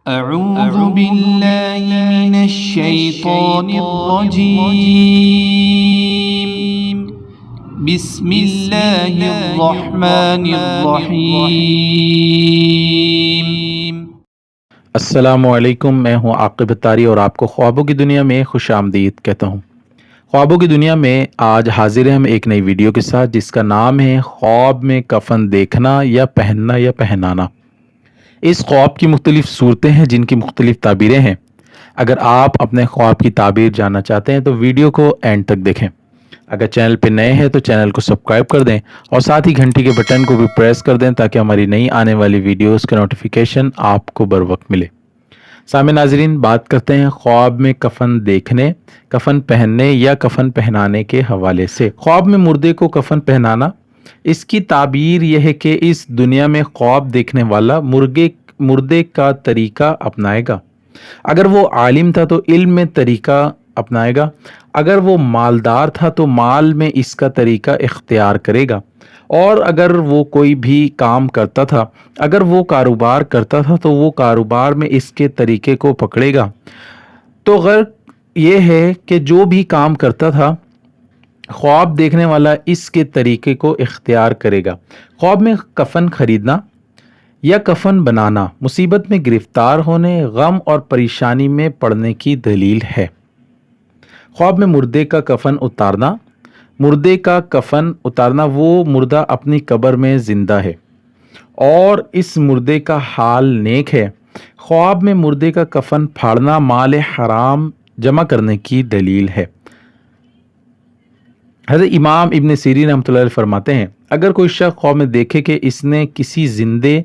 أعوذ بالله من الشيطان الرجيم بسم الله الرحمن الرحيم۔ السلام علیکم، میں ہوں عاقب اتاری اور آپ کو خوابوں کی دنیا میں خوش آمدید کہتا ہوں۔ خوابوں کی دنیا میں آج حاضر ہیں ہم ایک نئی ویڈیو کے ساتھ جس کا نام ہے خواب میں کفن دیکھنا یا پہننا یا پہنانا۔ اس خواب کی مختلف صورتیں ہیں جن کی مختلف تعبیریں ہیں۔ اگر آپ اپنے خواب کی تعبیر جاننا چاہتے ہیں تو ویڈیو کو اینڈ تک دیکھیں۔ اگر چینل پہ نئے ہیں تو چینل کو سبسکرائب کر دیں اور ساتھ ہی گھنٹی کے بٹن کو بھی پریس کر دیں تاکہ ہماری نئی آنے والی ویڈیوز کا نوٹیفیکیشن آپ کو بر وقت ملے۔ سامع ناظرین، بات کرتے ہیں خواب میں کفن دیکھنے، کفن پہننے یا کفن پہنانے کے حوالے سے۔ خواب میں مردے کو کفن پہنانا، اس کی تعبیر یہ ہے کہ اس دنیا میں خواب دیکھنے والا مردے کا طریقہ اپنائے گا۔ اگر وہ عالم تھا تو علم میں طریقہ اپنائے گا، اگر وہ مالدار تھا تو مال میں اس کا طریقہ اختیار کرے گا، اور اگر وہ کوئی بھی کام کرتا تھا، اگر وہ کاروبار کرتا تھا تو وہ کاروبار میں اس کے طریقے کو پکڑے گا۔ تو غرض یہ ہے کہ جو بھی کام کرتا تھا خواب دیکھنے والا اس کے طریقے کو اختیار کرے گا۔ خواب میں کفن خریدنا یا کفن بنانا مصیبت میں گرفتار ہونے، غم اور پریشانی میں پڑنے کی دلیل ہے۔ خواب میں مردے کا کفن اتارنا، مردے کا کفن اتارنا، وہ مردہ اپنی قبر میں زندہ ہے اور اس مردے کا حال نیک ہے۔ خواب میں مردے کا کفن پھاڑنا مال حرام جمع کرنے کی دلیل ہے۔ حضرت امام ابن سیرین رحمۃ اللہ علیہ فرماتے ہیں، اگر کوئی شخص خواب میں دیکھے کہ اس نے کسی زندے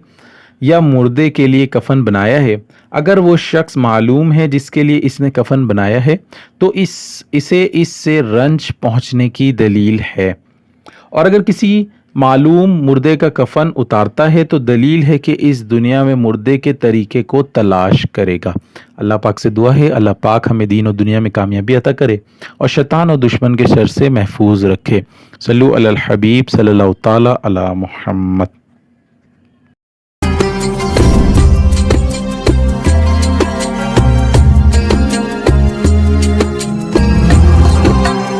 یا مردے کے لیے کفن بنایا ہے، اگر وہ شخص معلوم ہے جس کے لیے اس نے کفن بنایا ہے تو اسے اس سے رنج پہنچنے کی دلیل ہے، اور اگر کسی معلوم مردے کا کفن اتارتا ہے تو دلیل ہے کہ اس دنیا میں مردے کے طریقے کو تلاش کرے گا۔ اللہ پاک سے دعا ہے اللہ پاک ہمیں دین و دنیا میں کامیابی عطا کرے اور شیطان اور دشمن کے شر سے محفوظ رکھے۔ صلو علی الحبیب صلی اللہ تعالی علی محمد۔